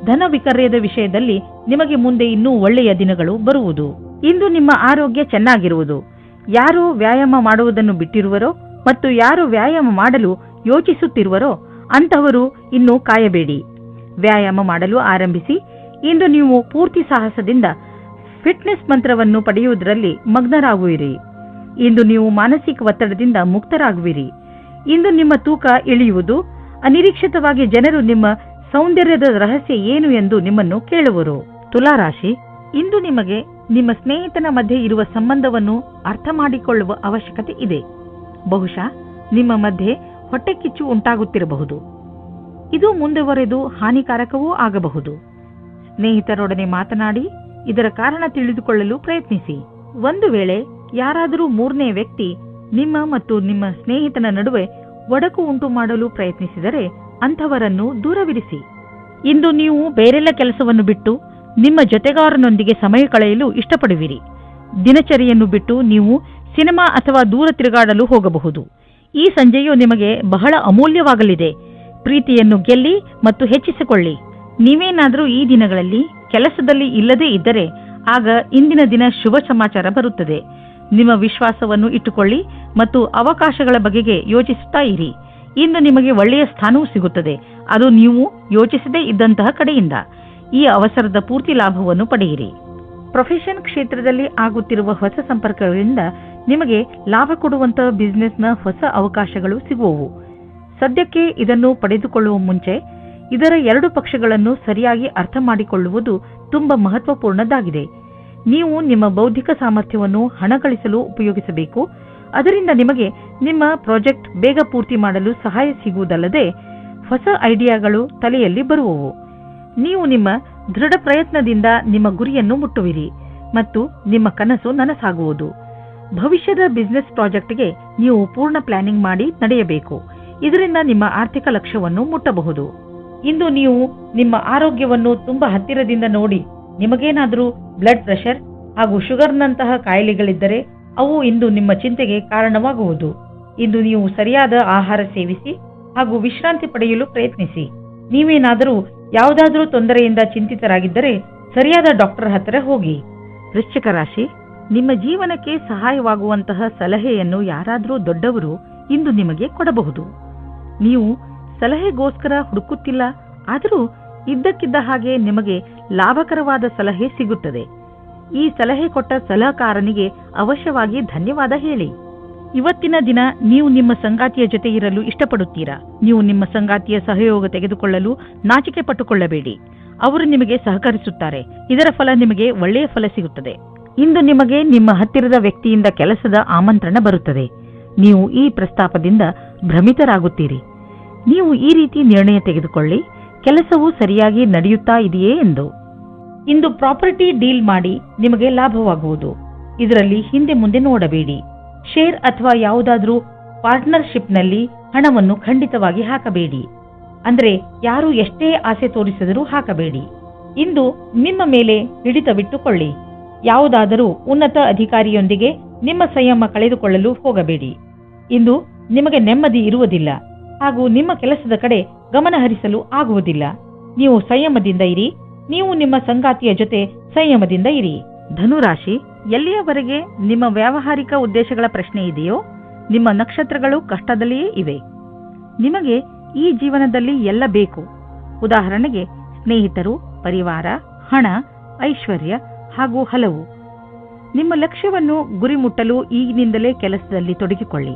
ಧನ ವಿಕರ್ಯದ ವಿಷಯದಲ್ಲಿ ನಿಮಗೆ ಮುಂದೆ ಇನ್ನೂ ಒಳ್ಳೆಯ ದಿನಗಳು ಬರುವುದು. ಇಂದು ನಿಮ್ಮ ಆರೋಗ್ಯ ಚೆನ್ನಾಗಿರುವುದು. ಯಾರು ವ್ಯಾಯಾಮ ಮಾಡುವುದನ್ನು ಬಿಟ್ಟಿರುವರೋ ಮತ್ತು ಯಾರು ವ್ಯಾಯಾಮ ಮಾಡಲು ಯೋಚಿಸುತ್ತಿರುವರೋ ಅಂತಹವರು ಇನ್ನೂ ಕಾಯಬೇಡಿ. ವ್ಯಾಯಾಮ ಮಾಡಲು ಆರಂಭಿಸಿ. ಇಂದು ನೀವು ಪೂರ್ತಿ ಸಾಹಸದಿಂದ ಫಿಟ್ನೆಸ್ ಮಂತ್ರವನ್ನು ಪಡೆಯುವುದರಲ್ಲಿ ಮಗ್ನರಾಗುವಿರಿ. ಇಂದು ನೀವು ಮಾನಸಿಕ ಒತ್ತಡದಿಂದ ಮುಕ್ತರಾಗುವಿರಿ. ಇಂದು ನಿಮ್ಮ ತೂಕ ಇಳಿಯುವುದು. ಅನಿರೀಕ್ಷಿತವಾಗಿ ಜನರು ನಿಮ್ಮ ಸೌಂದರ್ಯದ ರಹಸ್ಯ ಏನು ಎಂದು ನಿಮ್ಮನ್ನು ಕೇಳುವರು. ತುಲಾರಾಶಿ, ಇಂದು ನಿಮಗೆ ನಿಮ್ಮ ಸ್ನೇಹಿತನ ಮಧ್ಯೆ ಇರುವ ಸಂಬಂಧವನ್ನು ಅರ್ಥ ಮಾಡಿಕೊಳ್ಳುವ ಅವಶ್ಯಕತೆ ಇದೆ. ಬಹುಶಃ ನಿಮ್ಮ ಮಧ್ಯೆ ಹೊಟ್ಟೆಕಿಚ್ಚು ಉಂಟಾಗುತ್ತಿರಬಹುದು. ಇದು ಮುಂದುವರೆದು ಹಾನಿಕಾರಕವೂ ಆಗಬಹುದು. ಸ್ನೇಹಿತರೊಡನೆ ಮಾತನಾಡಿ ಇದರ ಕಾರಣ ತಿಳಿದುಕೊಳ್ಳಲು ಪ್ರಯತ್ನಿಸಿ. ಒಂದು ವೇಳೆ ಯಾರಾದರೂ ಮೂರನೇ ವ್ಯಕ್ತಿ ನಿಮ್ಮ ಮತ್ತು ನಿಮ್ಮ ಸ್ನೇಹಿತನ ನಡುವೆ ಒಡಕು ಉಂಟು ಮಾಡಲು ಪ್ರಯತ್ನಿಸಿದರೆ ಅಂಥವರನ್ನು ದೂರವಿರಿಸಿ. ಇಂದು ನೀವು ಬೇರೆಲ್ಲ ಕೆಲಸವನ್ನು ಬಿಟ್ಟು ನಿಮ್ಮ ಜೊತೆಗಾರನೊಂದಿಗೆ ಸಮಯ ಕಳೆಯಲು ಇಷ್ಟಪಡುವಿರಿ. ದಿನಚರಿಯನ್ನು ಬಿಟ್ಟು ನೀವು ಸಿನಿಮಾ ಅಥವಾ ದೂರ ತಿರುಗಾಡಲು ಹೋಗಬಹುದು. ಈ ಸಂಜೆಯು ನಿಮಗೆ ಬಹಳ ಅಮೂಲ್ಯವಾಗಲಿದೆ. ಪ್ರೀತಿಯನ್ನು ಗೆಲ್ಲಿ ಮತ್ತು ಹೆಚ್ಚಿಸಿಕೊಳ್ಳಿ. ನೀವೇನಾದರೂ ಈ ದಿನಗಳಲ್ಲಿ ಕೆಲಸದಲ್ಲಿ ಇಲ್ಲದೇ ಇದ್ದರೆ ಆಗ ಇಂದಿನ ದಿನ ಶುಭ ಸಮಾಚಾರ ಬರುತ್ತದೆ. ನಿಮ್ಮ ವಿಶ್ವಾಸವನ್ನು ಇಟ್ಟುಕೊಳ್ಳಿ ಮತ್ತು ಅವಕಾಶಗಳ ಬಗೆಗೆ ಯೋಚಿಸುತ್ತಾ ಇರಿ. ಇಂದು ನಿಮಗೆ ಒಳ್ಳೆಯ ಸ್ಥಾನವೂ ಸಿಗುತ್ತದೆ, ಅದು ನೀವು ಯೋಚಿಸದೇ ಇದ್ದಂತಹ ಕಡೆಯಿಂದ. ಈ ಅವಸರದ ಪೂರ್ತಿ ಲಾಭವನ್ನು ಪಡೆಯಿರಿ. ಪ್ರೊಫೆಷನ್ ಕ್ಷೇತ್ರದಲ್ಲಿ ಆಗುತ್ತಿರುವ ಹೊಸ ಸಂಪರ್ಕಗಳಿಂದ ನಿಮಗೆ ಲಾಭ ಕೊಡುವಂತಹ ಬಿಸಿನೆಸ್ನ ಹೊಸ ಅವಕಾಶಗಳು ಸಿಗುವವು. ಸದ್ಯಕ್ಕೆ ಇದನ್ನು ಪಡೆದುಕೊಳ್ಳುವ ಮುಂಚೆ ಇದರ 2 ಪಕ್ಷಗಳನ್ನು ಸರಿಯಾಗಿ ಅರ್ಥ ಮಾಡಿಕೊಳ್ಳುವುದು ತುಂಬಾ ಮಹತ್ವಪೂರ್ಣದ್ದಾಗಿದೆ. ನೀವು ನಿಮ್ಮ ಬೌದ್ಧಿಕ ಸಾಮರ್ಥ್ಯವನ್ನು ಹಣ ಗಳಿಸಲು ಉಪಯೋಗಿಸಬೇಕು. ಅದರಿಂದ ನಿಮಗೆ ನಿಮ್ಮ ಪ್ರಾಜೆಕ್ಟ್ ಬೇಗ ಪೂರ್ತಿ ಮಾಡಲು ಸಹಾಯ ಸಿಗುವುದಲ್ಲದೆ ಹೊಸ ಐಡಿಯಾಗಳು ತಲೆಯಲ್ಲಿ ಬರುವವು. ನೀವು ನಿಮ್ಮ ದೃಢ ಪ್ರಯತ್ನದಿಂದ ನಿಮ್ಮ ಗುರಿಯನ್ನು ಮುಟ್ಟುವಿರಿ ಮತ್ತು ನಿಮ್ಮ ಕನಸು ನನಸಾಗುವುದು. ಭವಿಷ್ಯದ ಬಿಸಿನೆಸ್ ಪ್ರಾಜೆಕ್ಟ್ಗೆ ನೀವು ಪೂರ್ಣ ಪ್ಲಾನಿಂಗ್ ಮಾಡಿ ನಡೆಯಬೇಕು. ಇದರಿಂದ ನಿಮ್ಮ ಆರ್ಥಿಕ ಲಕ್ಷ್ಯವನ್ನು ಮುಟ್ಟಬಹುದು. ಇಂದು ನೀವು ನಿಮ್ಮ ಆರೋಗ್ಯವನ್ನು ತುಂಬಾ ಹತ್ತಿರದಿಂದ ನೋಡಿ ನಿಮಗೇನಾದರೂ ಬ್ಲಡ್ ಪ್ರೆಷರ್ ಹಾಗೂ ಶುಗರ್ನಂತಹ ಕಾಯಿಲೆಗಳಿದ್ದರೆ ಅವು ಇಂದು ನಿಮ್ಮ ಚಿಂತೆಗೆ ಕಾರಣವಾಗುವುದು. ಇಂದು ನೀವು ಸರಿಯಾದ ಆಹಾರ ಸೇವಿಸಿ ಹಾಗೂ ವಿಶ್ರಾಂತಿ ಪಡೆಯಲು ಪ್ರಯತ್ನಿಸಿ. ನೀವೇನಾದರೂ ಯಾವುದಾದರೂ ತೊಂದರೆಯಿಂದ ಚಿಂತಿತರಾಗಿದ್ದರೆ ಸರಿಯಾದ ಡಾಕ್ಟರ್ ಹತ್ತಿರ ಹೋಗಿ. ವೃಶ್ಚಿಕ ರಾಶಿ, ನಿಮ್ಮ ಜೀವನಕ್ಕೆ ಸಹಾಯವಾಗುವಂತಹ ಸಲಹೆಯನ್ನು ಯಾರಾದರೂ ದೊಡ್ಡವರು ಇಂದು ನಿಮಗೆ ಕೊಡಬಹುದು. ನೀವು ಸಲಹೆಗೋಸ್ಕರ ಹುಡುಕುತ್ತಿಲ್ಲ, ಆದರೂ ಇದ್ದಕ್ಕಿದ್ದ ಹಾಗೆ ನಿಮಗೆ ಲಾಭಕರವಾದ ಸಲಹೆ ಸಿಗುತ್ತದೆ. ಈ ಸಲಹೆ ಕೊಟ್ಟ ಸಲಹೆಗಾರನಿಗೆ ಅವಶ್ಯವಾಗಿ ಧನ್ಯವಾದ ಹೇಳಿ. ಇವತ್ತಿನ ದಿನ ನೀವು ನಿಮ್ಮ ಸಂಗಾತಿಯ ಜೊತೆ ಇರಲು ಇಷ್ಟಪಡುತ್ತೀರಾ? ನೀವು ನಿಮ್ಮ ಸಂಗಾತಿಯ ಸಹಯೋಗ ತೆಗೆದುಕೊಳ್ಳಲು ನಾಚಿಕೆ ಪಟ್ಟುಕೊಳ್ಳಬೇಡಿ. ಅವರು ನಿಮಗೆ ಸಹಕರಿಸುತ್ತಾರೆ. ಇದರ ಫಲ ನಿಮಗೆ ಒಳ್ಳೆಯ ಫಲ ಸಿಗುತ್ತದೆ. ಇಂದು ನಿಮಗೆ ನಿಮ್ಮ ಹತ್ತಿರದ ವ್ಯಕ್ತಿಯಿಂದ ಕೆಲಸದ ಆಮಂತ್ರಣ ಬರುತ್ತದೆ. ನೀವು ಈ ಪ್ರಸ್ತಾಪದಿಂದ ಭ್ರಮಿತರಾಗುತ್ತೀರಿ. ನೀವು ಈ ರೀತಿ ನಿರ್ಣಯ ತೆಗೆದುಕೊಳ್ಳಿ, ಕೆಲಸವು ಸರಿಯಾಗಿ ನಡೆಯುತ್ತಾ ಇದೆಯೇ ಎಂದು. ಇಂದು ಪ್ರಾಪರ್ಟಿ ಡೀಲ್ ಮಾಡಿ ನಿಮಗೆ ಲಾಭವಾಗುವುದು. ಇದರಲ್ಲಿ ಹಿಂದೆ ಮುಂದೆ ನೋಡಬೇಡಿ. ಶೇರ್ ಅಥವಾ ಯಾವುದಾದ್ರೂ ಪಾರ್ಟ್ನರ್ಶಿಪ್ನಲ್ಲಿ ಹಣವನ್ನು ಖಂಡಿತವಾಗಿ ಹಾಕಬೇಡಿ. ಅಂದ್ರೆ ಯಾರು ಎಷ್ಟೇ ಆಸೆ ತೋರಿಸಿದರೂ ಹಾಕಬೇಡಿ. ಇಂದು ನಿಮ್ಮ ಮೇಲೆ ಹಿಡಿತವಿಟ್ಟುಕೊಳ್ಳಿ. ಯಾವುದಾದರೂ ಉನ್ನತ ಅಧಿಕಾರಿಯೊಂದಿಗೆ ನಿಮ್ಮ ಸಂಯಮ ಕಳೆದುಕೊಳ್ಳಲು ಹೋಗಬೇಡಿ. ಇಂದು ನಿಮಗೆ ನೆಮ್ಮದಿ ಇರುವುದಿಲ್ಲ ಹಾಗೂ ನಿಮ್ಮ ಕೆಲಸದ ಕಡೆ ಗಮನ ಹರಿಸಲು ಆಗುವುದಿಲ್ಲ. ನೀವು ಸಂಯಮದಿಂದ ಇರಿ. ನೀವು ನಿಮ್ಮ ಸಂಗಾತಿಯ ಜೊತೆ ಸಂಯಮದಿಂದ ಇರಿ. ಧನುರಾಶಿ, ಎಲ್ಲಿಯವರೆಗೆ ನಿಮ್ಮ ವ್ಯಾವಹಾರಿಕ ಉದ್ದೇಶಗಳ ಪ್ರಶ್ನೆ ಇದೆಯೋ ನಿಮ್ಮ ನಕ್ಷತ್ರಗಳು ಕಷ್ಟದಲ್ಲಿಯೇ ಇವೆ. ನಿಮಗೆ ಈ ಜೀವನದಲ್ಲಿ ಎಲ್ಲ ಬೇಕು. ಉದಾಹರಣೆಗೆ ಸ್ನೇಹಿತರು, ಪರಿವಾರ, ಹಣ, ಐಶ್ವರ್ಯ ಹಾಗೂ ಹಲವು. ನಿಮ್ಮ ಲಕ್ಷ್ಯವನ್ನು ಗುರಿ ಮುಟ್ಟಲು ಈಗಿನಿಂದಲೇ ಕೆಲಸದಲ್ಲಿ ತೊಡಗಿಕೊಳ್ಳಿ.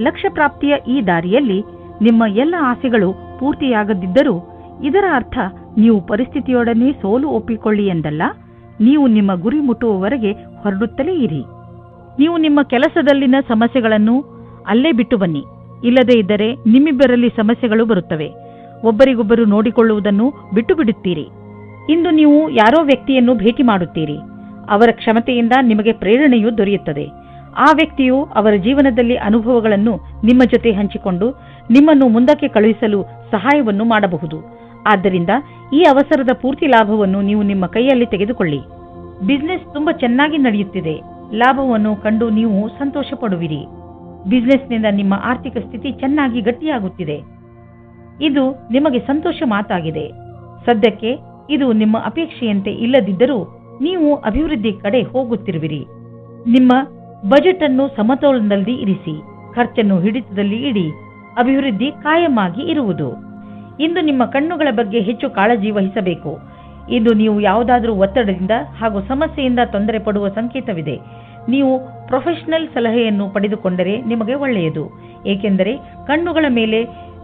ಲಕ್ಷ್ಯ ಪ್ರಾಪ್ತಿಯ ಈ ದಾರಿಯಲ್ಲಿ ನಿಮ್ಮ ಎಲ್ಲ ಆಸೆಗಳು ಪೂರ್ತಿಯಾಗದಿದ್ದರೂ ಇದರ ಅರ್ಥ ನೀವು ಪರಿಸ್ಥಿತಿಯೊಡನೆ ಸೋಲು ಒಪ್ಪಿಕೊಳ್ಳಿ ಎಂದಲ್ಲ. ನೀವು ನಿಮ್ಮ ಗುರಿ ಮುಟ್ಟುವವರೆಗೆ ಹೊರಡುತ್ತಲೇ ಇರಿ. ನೀವು ನಿಮ್ಮ ಕೆಲಸದಲ್ಲಿನ ಸಮಸ್ಯೆಗಳನ್ನು ಅಲ್ಲೇ ಬಿಟ್ಟು ಬನ್ನಿ. ಇಲ್ಲದೇ ಇದ್ದರೆ ನಿಮ್ಮಿಬ್ಬರಲ್ಲಿ ಸಮಸ್ಯೆಗಳು ಬರುತ್ತವೆ. ಒಬ್ಬರಿಗೊಬ್ಬರು ನೋಡಿಕೊಳ್ಳುವುದನ್ನು ಬಿಟ್ಟು ಬಿಡುತ್ತೀರಿ. ಇಂದು ನೀವು ಯಾರೋ ವ್ಯಕ್ತಿಯನ್ನು ಭೇಟಿ ಮಾಡುತ್ತೀರಿ. ಅವರ ಕ್ಷಮತೆಯಿಂದ ನಿಮಗೆ ಪ್ರೇರಣೆಯೂ ದೊರೆಯುತ್ತದೆ. ಆ ವ್ಯಕ್ತಿಯು ಅವರ ಜೀವನದಲ್ಲಿ ಅನುಭವಗಳನ್ನು ನಿಮ್ಮ ಜೊತೆ ಹಂಚಿಕೊಂಡು ನಿಮ್ಮನ್ನು ಮುಂದಕ್ಕೆ ಕಳುಹಿಸಲು ಸಹಾಯವನ್ನು ಮಾಡಬಹುದು. ಆದ್ದರಿಂದ ಈ ಅವಸರದ ಪೂರ್ತಿ ಲಾಭವನ್ನು ನೀವು ನಿಮ್ಮ ಕೈಯಲ್ಲಿ ತೆಗೆದುಕೊಳ್ಳಿ. ಬಿಸಿನೆಸ್ ತುಂಬಾ ಚೆನ್ನಾಗಿ ನಡೆಯುತ್ತಿದೆ. ಲಾಭವನ್ನು ಕಂಡು ನೀವು ಸಂತೋಷ ಪಡುವಿರಿ. ಬಿಸಿನೆಸ್ನಿಂದ ನಿಮ್ಮ ಆರ್ಥಿಕ ಸ್ಥಿತಿ ಚೆನ್ನಾಗಿ ಗಟ್ಟಿಯಾಗುತ್ತಿದೆ. ಇದು ನಿಮಗೆ ಸಂತೋಷ ಮಾತಾಗಿದೆ. ಸದ್ಯಕ್ಕೆ ಇದು ನಿಮ್ಮ ಅಪೇಕ್ಷೆಯಂತೆ ಇಲ್ಲದಿದ್ದರೂ ನೀವು ಅಭಿವೃದ್ಧಿ ಕಡೆ ಹೋಗುತ್ತಿರುವಿರಿ. ನಿಮ್ಮ ಬಜೆಟ್ ಅನ್ನು ಸಮತೋಲನದಲ್ಲಿ ಇರಿಸಿ. ಖರ್ಚನ್ನು ಹಿಡಿತದಲ್ಲಿ ಇಡಿ. ಅಭಿವೃದ್ಧಿ ಕಾಯಮಾಗಿ ಇರುವುದು. ಇಂದು ನಿಮ್ಮ ಕಣ್ಣುಗಳ ಬಗ್ಗೆ ಹೆಚ್ಚು ಕಾಳಜಿ ವಹಿಸಬೇಕು. ಇಂದು ನೀವು ಯಾವುದಾದರೂ ಒತ್ತಡದಿಂದ ಹಾಗೂ ಸಮಸ್ಯೆಯಿಂದ ತೊಂದರೆ ಪಡುವ ಸಂಕೇತವಿದೆ. ನೀವು ಪ್ರೊಫೆಷನಲ್ ಸಲಹೆಯನ್ನು ಪಡೆದುಕೊಂಡರೆ ನಿಮಗೆ ಒಳ್ಳೆಯದು. ಏಕೆಂದರೆ ಕಣ್ಣುಗಳ ಮೇಲೆ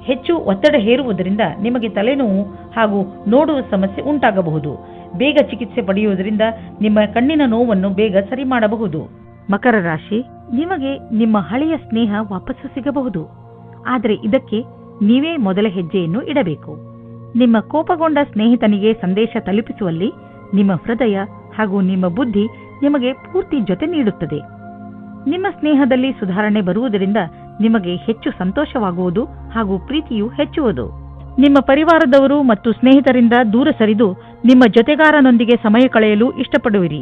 ಹೆಚ್ಚು ಒತ್ತಡ ಹೇರುವುದರಿಂದ ನಿಮಗೆ ತಲೆನೋವು ಹಾಗೂ ನೋಡುವ ಸಮಸ್ಯೆ ಉಂಟಾಗಬಹುದು. ಬೇಗ ಚಿಕಿತ್ಸೆ ಪಡೆಯುವುದರಿಂದ ನಿಮ್ಮ ಕಣ್ಣಿನ ನೋವನ್ನು ಬೇಗ ಸರಿ ಮಾಡಬಹುದು. ಮಕರ ರಾಶಿ, ನಿಮಗೆ ನಿಮ್ಮ ಹಳೆಯ ಸ್ನೇಹ ವಾಪಸ್ಸು ಸಿಗಬಹುದು. ಆದರೆ ಇದಕ್ಕೆ ನೀವೇ ಮೊದಲ ಹೆಜ್ಜೆಯನ್ನು ಇಡಬೇಕು. ನಿಮ್ಮ ಕೋಪಗೊಂಡ ಸ್ನೇಹಿತನಿಗೆ ಸಂದೇಶ ತಲುಪಿಸುವಲ್ಲಿ ನಿಮ್ಮ ಹೃದಯ ಹಾಗೂ ನಿಮ್ಮ ಬುದ್ಧಿ ನಿಮಗೆ ಪೂರ್ತಿ ಜೊತೆ ನೀಡುತ್ತದೆ. ನಿಮ್ಮ ಸ್ನೇಹದಲ್ಲಿ ಸುಧಾರಣೆ ಬರುವುದರಿಂದ ನಿಮಗೆ ಹೆಚ್ಚು ಸಂತೋಷವಾಗುವುದು ಹಾಗೂ ಪ್ರೀತಿಯು ಹೆಚ್ಚುವುದು. ನಿಮ್ಮ ಪರಿವಾರದವರು ಮತ್ತು ಸ್ನೇಹಿತರಿಂದ ದೂರ ಸರಿದು ನಿಮ್ಮ ಜೊತೆಗಾರನೊಂದಿಗೆ ಸಮಯ ಕಳೆಯಲು ಇಷ್ಟಪಡುವಿರಿ.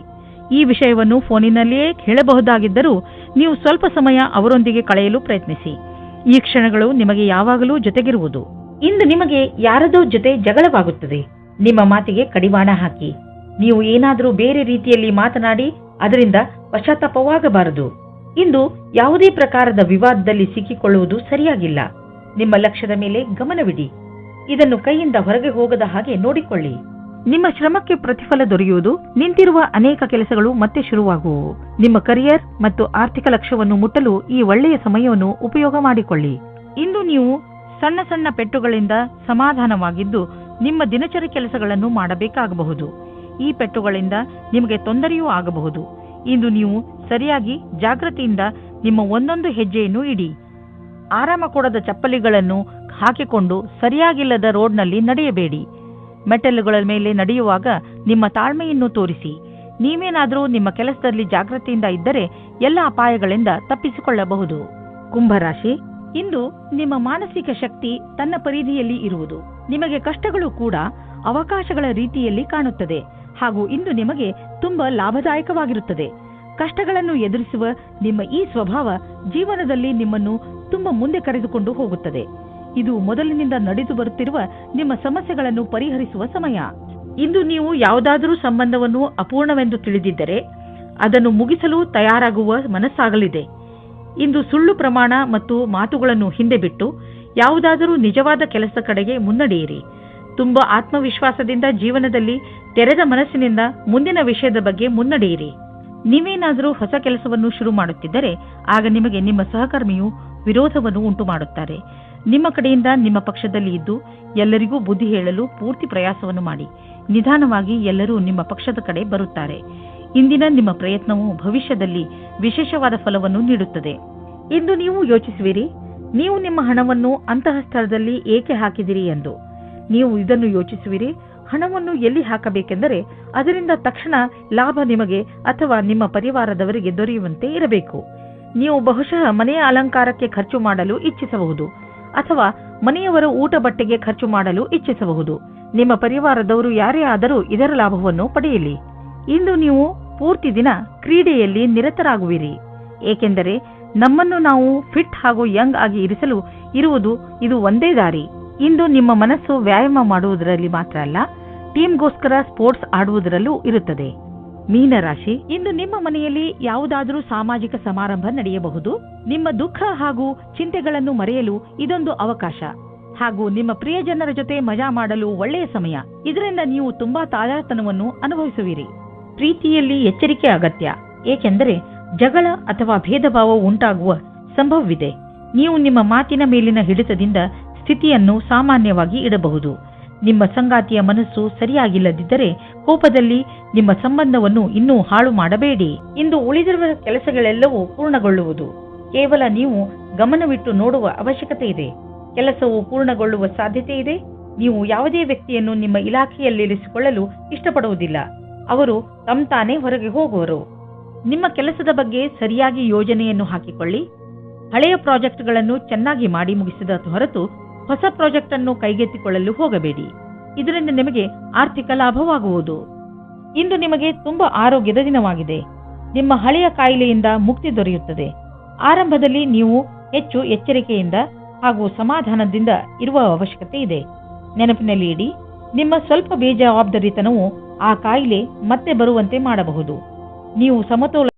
ಈ ವಿಷಯವನ್ನು ಫೋನಿನಲ್ಲಿಯೇ ಹೇಳಬಹುದಾಗಿದ್ದರೂ ನೀವು ಸ್ವಲ್ಪ ಸಮಯ ಅವರೊಂದಿಗೆ ಕಳೆಯಲು ಪ್ರಯತ್ನಿಸಿ. ಈ ಕ್ಷಣಗಳು ನಿಮಗೆ ಯಾವಾಗಲೂ ಜೊತೆಗಿರುವುದು. ಇಂದು ನಿಮಗೆ ಯಾರದೋ ಜೊತೆ ಜಗಳವಾಗುತ್ತದೆ. ನಿಮ್ಮ ಮಾತಿಗೆ ಕಡಿವಾಣ ಹಾಕಿ. ನೀವು ಏನಾದರೂ ಬೇರೆ ರೀತಿಯಲ್ಲಿ ಮಾತನಾಡಿ ಅದರಿಂದ ಪಶ್ಚಾತ್ತಾಪವಾಗಬಾರದು. ಇಂದು ಯಾವುದೇ ಪ್ರಕಾರದ ವಿವಾದದಲ್ಲಿ ಸಿಕ್ಕಿಕೊಳ್ಳುವುದು ಸರಿಯಾಗಿಲ್ಲ. ನಿಮ್ಮ ಲಕ್ಷ್ಯದ ಮೇಲೆ ಗಮನವಿಡಿ. ಇದನ್ನು ಕೈಯಿಂದ ಹೊರಗೆ ಹೋಗದ ಹಾಗೆ ನೋಡಿಕೊಳ್ಳಿ. ನಿಮ್ಮ ಶ್ರಮಕ್ಕೆ ಪ್ರತಿಫಲ ದೊರೆಯುವುದು. ನಿಂತಿರುವ ಅನೇಕ ಕೆಲಸಗಳು ಮತ್ತೆ ಶುರುವಾಗುವು. ನಿಮ್ಮ ಕರಿಯರ್ ಮತ್ತು ಆರ್ಥಿಕ ಲಕ್ಷ್ಯವನ್ನು ಮುಟ್ಟಲು ಈ ಒಳ್ಳೆಯ ಸಮಯವನ್ನು ಉಪಯೋಗ ಮಾಡಿಕೊಳ್ಳಿ. ಇಂದು ನೀವು ಸಣ್ಣ ಸಣ್ಣ ಪೆಟ್ಟುಗಳಿಂದ ಸಮಾಧಾನವಾಗಿದ್ದು ನಿಮ್ಮ ದಿನಚರಿ ಕೆಲಸಗಳನ್ನು ಮಾಡಬೇಕಾಗಬಹುದು. ಈ ಪೆಟ್ಟುಗಳಿಂದ ನಿಮಗೆ ತೊಂದರೆಯೂ ಆಗಬಹುದು. ಇಂದು ನೀವು ಸರಿಯಾಗಿ ಜಾಗೃತಿಯಿಂದ ನಿಮ್ಮ ಒಂದೊಂದು ಹೆಜ್ಜೆಯನ್ನು ಇಡಿ. ಆರಾಮ ಕೊಡದ ಚಪ್ಪಲಿಗಳನ್ನು ಹಾಕಿಕೊಂಡು ಸರಿಯಾಗಿಲ್ಲದ ರೋಡ್ನಲ್ಲಿ ನಡೆಯಬೇಡಿ. ಮೆಟ್ಟಲುಗಳ ಮೇಲೆ ನಡೆಯುವಾಗ ನಿಮ್ಮ ತಾಳ್ಮೆಯನ್ನು ತೋರಿಸಿ. ನೀವೇನಾದರೂ ನಿಮ್ಮ ಕೆಲಸದಲ್ಲಿ ಜಾಗೃತಿಯಿಂದ ಇದ್ದರೆ ಎಲ್ಲ ಅಪಾಯಗಳಿಂದ ತಪ್ಪಿಸಿಕೊಳ್ಳಬಹುದು. ಕುಂಭರಾಶಿ, ಇಂದು ನಿಮ್ಮ ಮಾನಸಿಕ ಶಕ್ತಿ ತನ್ನ ಪರಿಧಿಯಲ್ಲಿ ಇರುವುದು. ನಿಮಗೆ ಕಷ್ಟಗಳು ಕೂಡ ಅವಕಾಶಗಳ ರೀತಿಯಲ್ಲಿ ಕಾಣುತ್ತದೆ ಹಾಗೂ ಇಂದು ನಿಮಗೆ ತುಂಬಾ ಲಾಭದಾಯಕವಾಗಿರುತ್ತದೆ. ಕಷ್ಟಗಳನ್ನು ಎದುರಿಸುವ ನಿಮ್ಮ ಈ ಸ್ವಭಾವ ಜೀವನದಲ್ಲಿ ನಿಮ್ಮನ್ನು ತುಂಬಾ ಮುಂದೆ ಕರೆದುಕೊಂಡು ಹೋಗುತ್ತದೆ. ಇದು ಮೊದಲಿನಿಂದ ನಡೆದು ಬರುತ್ತಿರುವ ನಿಮ್ಮ ಸಮಸ್ಯೆಗಳನ್ನು ಪರಿಹರಿಸುವ ಸಮಯ. ಇಂದು ನೀವು ಯಾವುದಾದರೂ ಸಂಬಂಧವನ್ನು ಅಪೂರ್ಣವೆಂದು ತಿಳಿದಿದ್ದರೆ ಅದನ್ನು ಮುಗಿಸಲು ತಯಾರಾಗುವ ಮನಸ್ಸಾಗಲಿದೆ. ಇಂದು ಸುಳ್ಳು ಪ್ರಮಾಣ ಮತ್ತು ಮಾತುಗಳನ್ನು ಹಿಂದೆ ಬಿಟ್ಟು ಯಾವುದಾದರೂ ನಿಜವಾದ ಕೆಲಸ ಕಡೆಗೆ ಮುನ್ನಡೆಯಿರಿ. ತುಂಬಾ ಆತ್ಮವಿಶ್ವಾಸದಿಂದ ಜೀವನದಲ್ಲಿ ತೆರೆದ ಮನಸ್ಸಿನಿಂದ ಮುಂದಿನ ವಿಷಯದ ಬಗ್ಗೆ ಮುನ್ನಡೆಯಿರಿ. ನೀವೇನಾದರೂ ಹೊಸ ಕೆಲಸವನ್ನು ಶುರು ಮಾಡುತ್ತಿದ್ದರೆ ಆಗ ನಿಮಗೆ ನಿಮ್ಮ ಸಹಕರ್ಮಿಯು ವಿರೋಧವನ್ನು ಉಂಟು ಮಾಡುತ್ತಾರೆ. ನಿಮ್ಮ ಕಡೆಯಿಂದ ನಿಮ್ಮ ಪಕ್ಷದಲ್ಲಿ ಇದ್ದು ಎಲ್ಲರಿಗೂ ಬುದ್ಧಿ ಹೇಳಲು ಪೂರ್ತಿ ಪ್ರಯಾಸವನ್ನು ಮಾಡಿ. ನಿಧಾನವಾಗಿ ಎಲ್ಲರೂ ನಿಮ್ಮ ಪಕ್ಷದ ಕಡೆ ಬರುತ್ತಾರೆ. ಇಂದಿನ ನಿಮ್ಮ ಪ್ರಯತ್ನವು ಭವಿಷ್ಯದಲ್ಲಿ ವಿಶೇಷವಾದ ಫಲವನ್ನು ನೀಡುತ್ತದೆ. ಇಂದು ನೀವು ಯೋಚಿಸುವಿರಿ, ನೀವು ನಿಮ್ಮ ಹಣವನ್ನು ಅಂತಹ ಸ್ಥಳದಲ್ಲಿ ಏಕೆ ಹಾಕಿದಿರಿ ಎಂದು. ನೀವು ಇದನ್ನು ಯೋಚಿಸುವಿರಿ, ಹಣವನ್ನು ಎಲ್ಲಿ ಹಾಕಬೇಕೆಂದರೆ ಅದರಿಂದ ತಕ್ಷಣ ಲಾಭ ನಿಮಗೆ ಅಥವಾ ನಿಮ್ಮ ಪರಿವಾರದವರಿಗೆ ದೊರೆಯುವಂತೆ ಇರಬೇಕು. ನೀವು ಬಹುಶಃ ಮನೆಯ ಅಲಂಕಾರಕ್ಕೆ ಖರ್ಚು ಮಾಡಲು ಇಚ್ಛಿಸಬಹುದು ಅಥವಾ ಮನೆಯವರ ಊಟ ಬಟ್ಟೆಗೆ ಖರ್ಚು ಮಾಡಲು ಇಚ್ಛಿಸಬಹುದು. ನಿಮ್ಮ ಪರಿವಾರದವರು ಯಾರೇ ಆದರೂ ಇದರ ಲಾಭವನ್ನು ಪಡೆಯಲಿ. ಇಂದು ನೀವು ಪೂರ್ತಿ ದಿನ ಕ್ರೀಡೆಯಲ್ಲಿ ನಿರತರಾಗುವಿರಿ. ಏಕೆಂದರೆ ನಮ್ಮನ್ನು ನಾವು ಫಿಟ್ ಹಾಗೂ ಯಂಗ್ ಆಗಿ ಇರಿಸಲು ಇರುವುದು ಇದು ಒಂದೇ ದಾರಿ. ಇಂದು ನಿಮ್ಮ ಮನಸ್ಸು ವ್ಯಾಯಾಮ ಮಾಡುವುದರಲ್ಲಿ ಮಾತ್ರ ಅಲ್ಲ, ಟೀಮ್ಗೋಸ್ಕರ ಸ್ಪೋರ್ಟ್ಸ್ ಆಡುವುದರಲ್ಲೂ ಇರುತ್ತದೆ. ಮೀನರಾಶಿ, ಇಂದು ನಿಮ್ಮ ಮನೆಯಲ್ಲಿ ಯಾವುದಾದರೂ ಸಾಮಾಜಿಕ ಸಮಾರಂಭ ನಡೆಯಬಹುದು. ನಿಮ್ಮ ದುಃಖ ಹಾಗೂ ಚಿಂತೆಗಳನ್ನು ಮರೆಯಲು ಇದೊಂದು ಅವಕಾಶ ಹಾಗೂ ನಿಮ್ಮ ಪ್ರಿಯಜನರ ಜೊತೆ ಮಜಾ ಮಾಡಲು ಒಳ್ಳೆಯ ಸಮಯ. ಇದರಿಂದ ನೀವು ತುಂಬಾ ತಾಜಾತನವನ್ನು ಅನುಭವಿಸುವಿರಿ. ಪ್ರೀತಿಯಲ್ಲಿ ಎಚ್ಚರಿಕೆ ಅಗತ್ಯ, ಏಕೆಂದರೆ ಜಗಳ ಅಥವಾ ಭೇದ ಭಾವ ಉಂಟಾಗುವ ಸಂಭವವಿದೆ. ನೀವು ನಿಮ್ಮ ಮಾತಿನ ಮೇಲಿನ ಹಿಡಿತದಿಂದ ಸ್ಥಿತಿಯನ್ನು ಸಾಮಾನ್ಯವಾಗಿ ಇಡಬಹುದು. ನಿಮ್ಮ ಸಂಗಾತಿಯ ಮನಸ್ಸು ಸರಿಯಾಗಿಲ್ಲದಿದ್ದರೆ ಕೋಪದಲ್ಲಿ ನಿಮ್ಮ ಸಂಬಂಧವನ್ನು ಇನ್ನೂ ಹಾಳು ಮಾಡಬೇಡಿ. ಇಂದು ಉಳಿದಿರುವ ಕೆಲಸಗಳೆಲ್ಲವೂ ಪೂರ್ಣಗೊಳ್ಳುವುದು. ಕೇವಲ ನೀವು ಗಮನವಿಟ್ಟು ನೋಡುವ ಅವಶ್ಯಕತೆ ಇದೆ. ಕೆಲಸವು ಪೂರ್ಣಗೊಳ್ಳುವ ಸಾಧ್ಯತೆ ಇದೆ. ನೀವು ಯಾವುದೇ ವ್ಯಕ್ತಿಯನ್ನು ನಿಮ್ಮ ಇಲಾಖೆಯಲ್ಲಿರಿಸಿಕೊಳ್ಳಲು ಇಷ್ಟಪಡುವುದಿಲ್ಲ. ಅವರು ತಾನೇ ಹೊರಗೆ ಹೋಗುವರು. ನಿಮ್ಮ ಕೆಲಸದ ಬಗ್ಗೆ ಸರಿಯಾಗಿ ಯೋಜನೆಯನ್ನು ಹಾಕಿಕೊಳ್ಳಿ. ಹಳೆಯ ಪ್ರಾಜೆಕ್ಟ್ಗಳನ್ನು ಚೆನ್ನಾಗಿ ಮಾಡಿ ಮುಗಿಸಿದ ಹೊರತು ಹೊಸ ಪ್ರಾಜೆಕ್ಟ್ ಅನ್ನು ಕೈಗೆತ್ತಿಕೊಳ್ಳಲು ಹೋಗಬೇಡಿ. ಇದರಿಂದ ನಿಮಗೆ ಆರ್ಥಿಕ ಲಾಭವಾಗುವುದು. ಇಂದು ನಿಮಗೆ ತುಂಬಾ ಆರೋಗ್ಯದ ದಿನವಾಗಿದೆ. ನಿಮ್ಮ ಹಳೆಯ ಕಾಯಿಲೆಯಿಂದ ಮುಕ್ತಿ ದೊರೆಯುತ್ತದೆ. ಆರಂಭದಲ್ಲಿ ನೀವು ಹೆಚ್ಚು ಎಚ್ಚರಿಕೆಯಿಂದ ಹಾಗೂ ಸಮಾಧಾನದಿಂದ ಇರುವ ಅವಶ್ಯಕತೆ ಇದೆ. ನೆನಪಿನಲ್ಲಿ ಇಡಿ, ನಿಮ್ಮ ಸ್ವಲ್ಪ ಬೇಜವಾಬ್ದಾರಿತನವು ಆ ಕಾಯಿಲೆ ಮತ್ತೆ ಬರುವಂತೆ ಮಾಡಬಹುದು. ನೀವು ಸಮತೋಲ